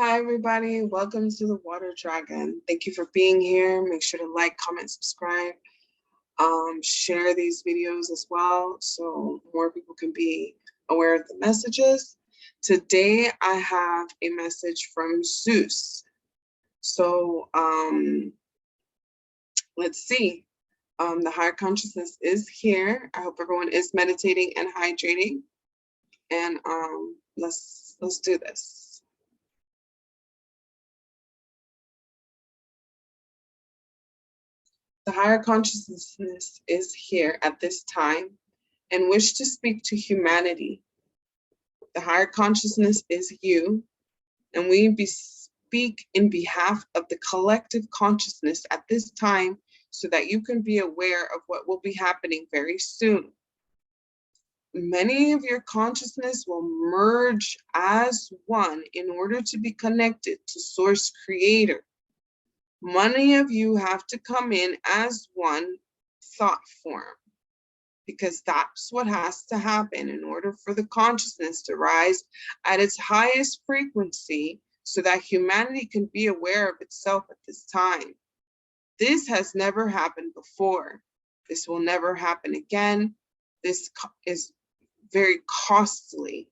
Hi, everybody. Welcome to the Water Dragon. Thank you for being here. Make sure to like, comment, subscribe, share these videos as well so more people can be aware of the messages. Today, I have a message from Zeus. So let's see. The higher consciousness is here. I hope everyone is meditating and hydrating. And let's do this. The higher consciousness is here at this time and wish to speak to humanity. The higher consciousness is you, and we speak in behalf of the collective consciousness at this time so that you can be aware of what will be happening very soon. Many of your consciousness will merge as one in order to be connected to Source Creator. Many of you have to come in as one thought form, because that's what has to happen in order for the consciousness to rise at its highest frequency so that humanity can be aware of itself at this time. This has never happened before. This will never happen again. This is very costly,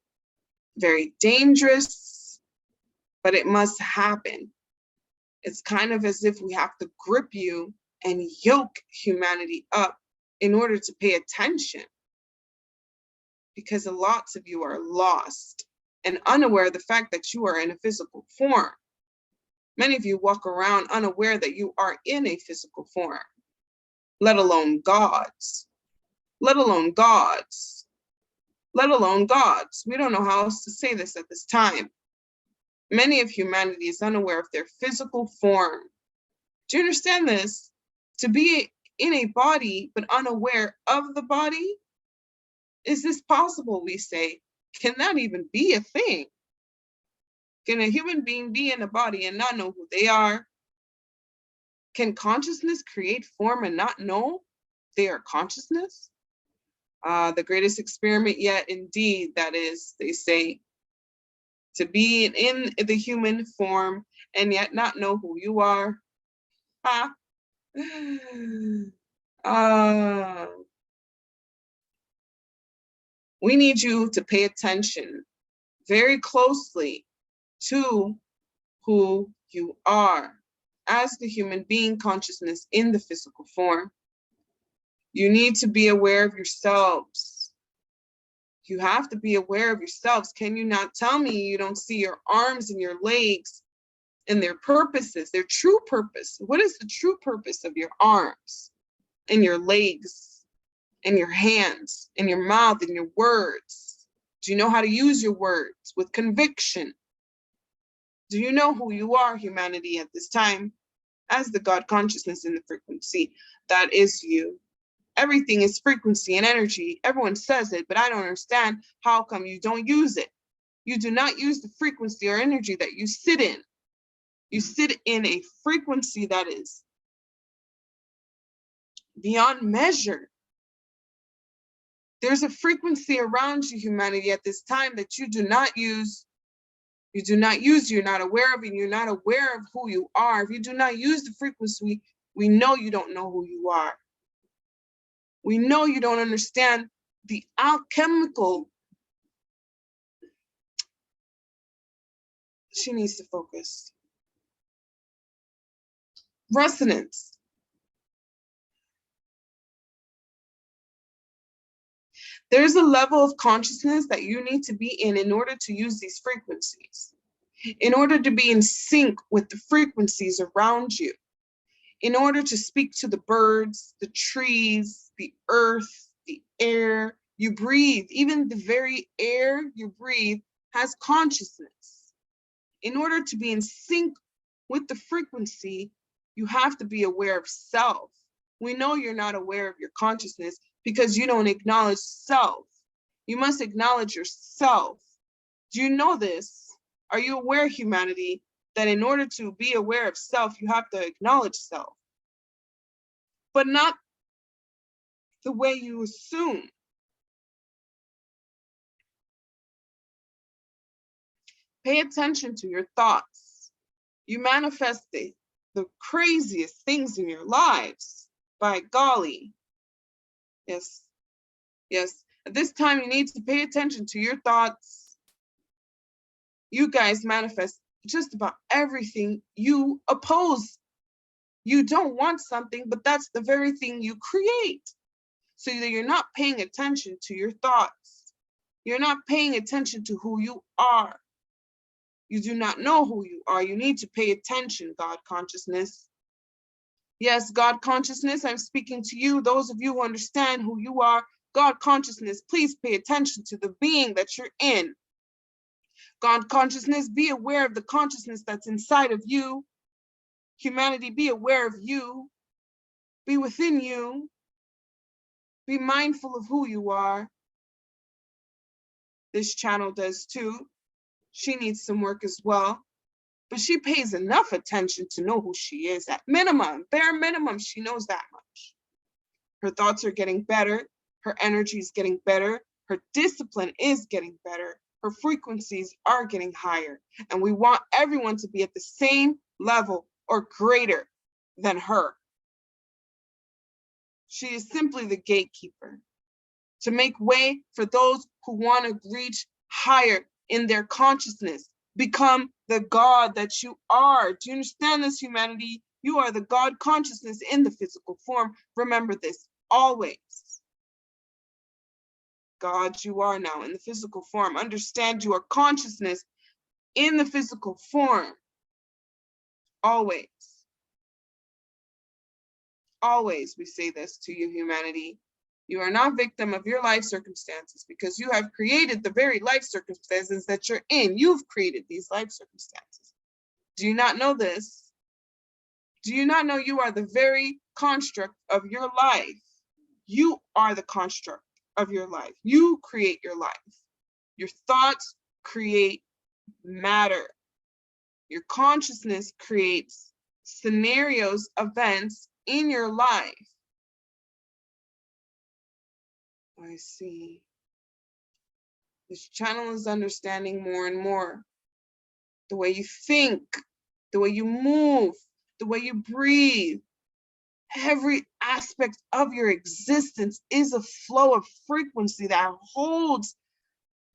very dangerous, but it must happen. It's kind of as if we have to grip you and yoke humanity up in order to pay attention, because lots of you are lost and unaware of the fact that you are in a physical form. Many of you walk around unaware that you are in a physical form, let alone gods, let alone gods, let alone gods. We don't know how else to say this at this time. Many of humanity is unaware of their physical form. Do you understand this? To be in a body but unaware of the body? Is this possible, we say? Can that even be a thing? Can a human being be in a body and not know who they are? Can consciousness create form and not know they are consciousness? The greatest experiment yet, indeed, that is, they say, to be in the human form and yet not know who you are. We need you to pay attention very closely to who you are as the human being consciousness in the physical form. You need to be aware of yourselves. You have to be aware of yourselves. Can you not tell me you don't see your arms and your legs and their purposes, their true purpose? What is the true purpose of your arms and your legs and your hands and your mouth and your words? Do you know how to use your words with conviction? Do you know who you are, humanity, at this time? As the God consciousness in the frequency, that is you. Everything is frequency and energy. Everyone says it, but I don't understand how come you don't use it. You do not use the frequency or energy that you sit in. You sit in a frequency that is beyond measure. There's a frequency around you, humanity, at this time that you do not use. You do not use, you're not aware of, and you're not aware of who you are. If you do not use the frequency, we know you don't know who you are. We know you don't understand the alchemical. She needs to focus. Resonance. There's a level of consciousness that you need to be in order to use these frequencies, in order to be in sync with the frequencies around you, in order to speak to the birds, the trees, the earth, the air you breathe. Even the very air you breathe has consciousness. In order to be in sync with the frequency, you have to be aware of self. We know you're not aware of your consciousness because you don't acknowledge self. You must acknowledge yourself. Do you know this? Are you aware, humanity, that in order to be aware of self, you have to acknowledge self, but not the way you assume. Pay attention to your thoughts. You manifest the craziest things in your lives. By golly. Yes. Yes. At this time, you need to pay attention to your thoughts. You guys manifest just about everything you oppose. You don't want something, but that's the very thing you create. So that you're not paying attention to your thoughts. You're not paying attention to who you are. You do not know who you are. You need to pay attention, God consciousness. Yes, God consciousness, I'm speaking to you. Those of you who understand who you are, God consciousness, please pay attention to the being that you're in. God consciousness, be aware of the consciousness that's inside of you. Humanity, be aware of you. Be within you. Be mindful of who you are. This channel does too. She needs some work as well, but she pays enough attention to know who she is. At minimum, bare minimum, she knows that much. Her thoughts are getting better. Her energy is getting better. Her discipline is getting better. Her frequencies are getting higher. And we want everyone to be at the same level or greater than her. She is simply the gatekeeper to make way for those who want to reach higher in their consciousness. Become the God that you are. Do you understand this, humanity? You are the God consciousness in the physical form. Remember this always. God, you are now in the physical form. Understand you are consciousness in the physical form. Always. Always we say this to you, humanity. You are not victim of your life circumstances because you have created the very life circumstances that you're in. You've created these life circumstances. Do you not know this? Do you not know you are the very construct of your life? You are the construct of your life. You create your life. Your thoughts create matter. Your consciousness creates scenarios, events in your life. I see. This channel is understanding more and more. The way you think, the way you move, the way you breathe. Every aspect of your existence is a flow of frequency that holds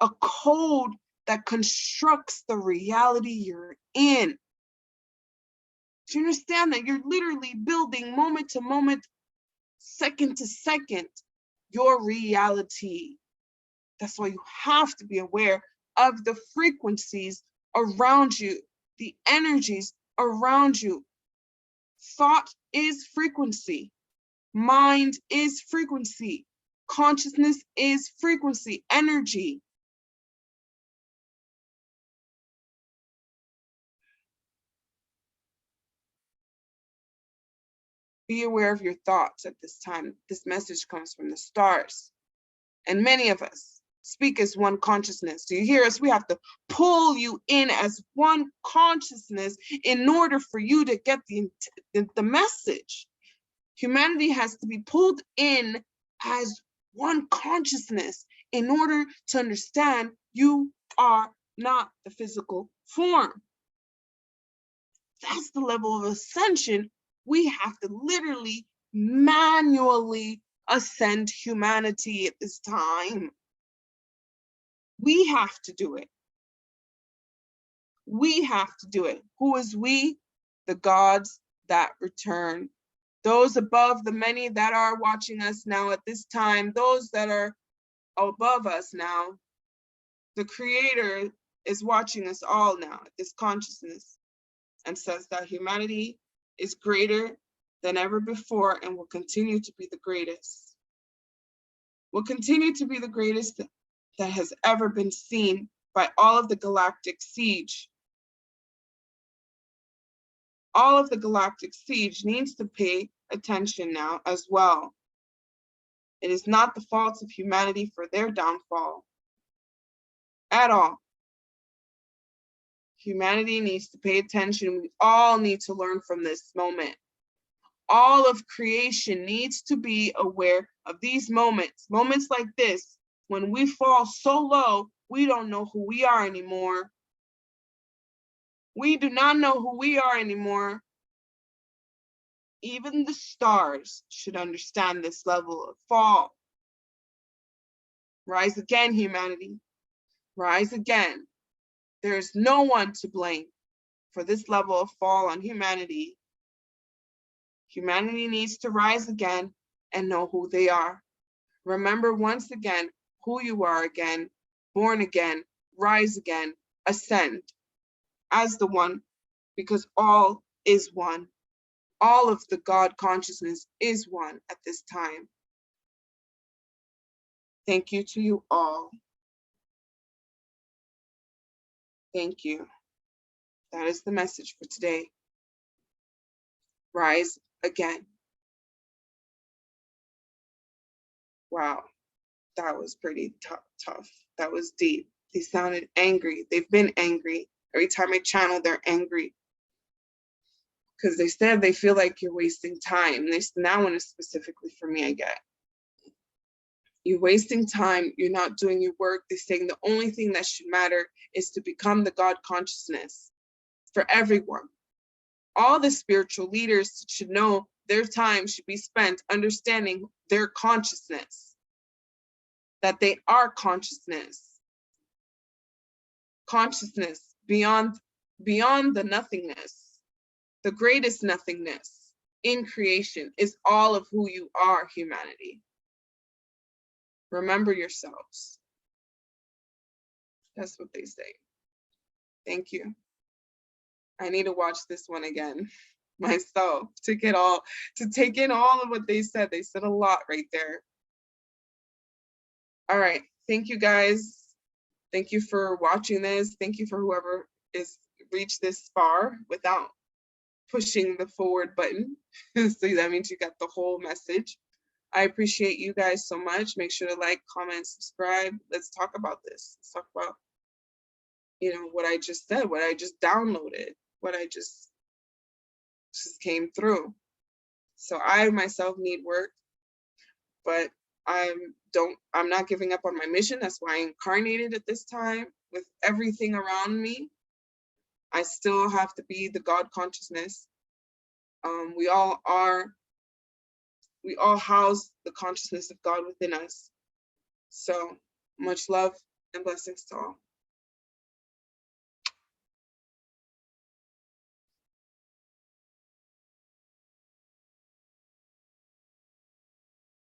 a code that constructs the reality you're in. Do you understand that you're literally building moment to moment, second to second, your reality? That's why you have to be aware of the frequencies around you, the energies around you. Thought is frequency. Mind is frequency. Consciousness is frequency, energy. Be aware of your thoughts at this time. This message comes from the stars. And many of us speak as one consciousness. Do you hear us? We have to pull you in as one consciousness in order for you to get the message. Humanity has to be pulled in as one consciousness in order to understand you are not the physical form. That's the level of ascension. We have to literally manually ascend humanity at this time. We have to do it. We have to do it. Who is we? The gods that return. Those above, the many that are watching us now at this time, those that are above us now, the Creator is watching us all now at this consciousness and says that humanity is greater than ever before and will continue to be the greatest. Will continue to be the greatest that has ever been seen by all of the galactic siege. All of the galactic siege needs to pay attention now as well. It is not the fault of humanity for their downfall at all. Humanity needs to pay attention. We all need to learn from this moment. All of creation needs to be aware of these moments like this, when we fall so low, we don't know who we are anymore. We do not know who we are anymore. Even the stars should understand this level of fall. Rise again, humanity. Rise again. There is no one to blame for this level of fall on humanity. Humanity needs to rise again and know who they are. Remember once again who you are again, born again, rise again, ascend as the one, because all is one. All of the God consciousness is one at this time. Thank you to you all. Thank you. That is the message for today. Rise again. Wow, that was pretty tough. That was deep. They sounded angry. They've been angry. Every time I channel, they're angry. Because they said they feel like you're wasting time. That one is specifically for me, I get. You're wasting time. You're not doing your work. They're saying the only thing that should matter is to become the God consciousness for everyone. All the spiritual leaders should know their time should be spent understanding their consciousness, that they are consciousness. Consciousness beyond the nothingness. The greatest nothingness in creation is all of who you are, humanity. Remember yourselves. That's what they say. Thank you. I need to watch this one again myself to take in all of what they said. They said a lot right there. All right. Thank you guys. Thank you for watching this. Thank you for whoever is reached this far without pushing the forward button. So that means you got the whole message. I appreciate you guys so much. Make sure to like, comment, subscribe. Let's talk about this. Let's talk about, what I just said, what I just downloaded, what I just came through. So I myself need work, but I'm not giving up on my mission. That's why I incarnated at this time with everything around me. I still have to be the God consciousness. We all house the consciousness of God within us. So much love and blessings to all.